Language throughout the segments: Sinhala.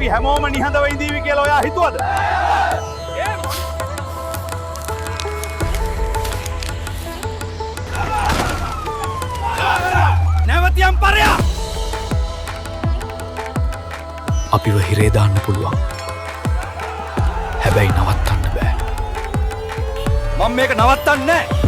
අපි හැමෝම නිහඬව ඉඳීවි කියලා ඔයා හිතුවද? නැවතියම් පරයා! අපිව හිරේ දාන්න පුළුවන්. හැබැයි නවත්තන්න බෑ. මම මේක නවත්තන්නේ නැහැ.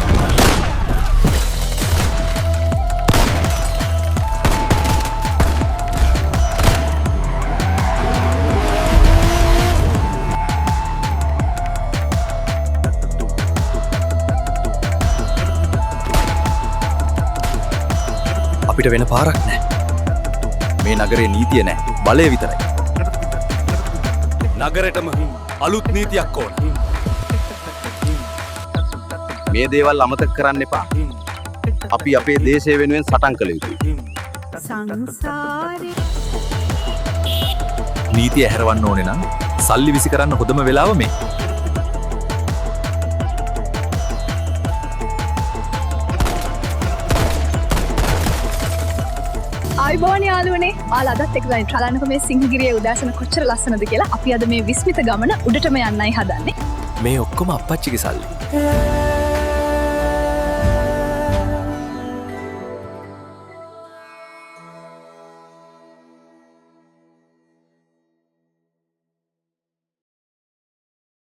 අපිට වෙන පාරක් නෑ. මේ නගරේ නීතිය නෑ, බලය විතරයි. නගරෙටම අලුත් නීතියක් ඕන. මේ දේවල් අමතක කරන්න එපා. අපි අපේ දේශය වෙනුවෙන් සටන් කළ යුතුයි. නීතිය හැරවන්න ඕනේ නම් සල්ලි විසි කරන්න හොඳම වෙලාව මේ. ආයිබෝන් යාළුවනේ ආලාදත් එක්ක ගනින් බලන්නකො මේ සිංහගිරියේ උදෑසන කොච්චර ලස්සනද කියලා. අපි අද මේ විස්මිත ගමන උඩටම යන්නයි හදන්නේ. මේ ඔක්කොම අප්පච්චිගේ සල්ලි.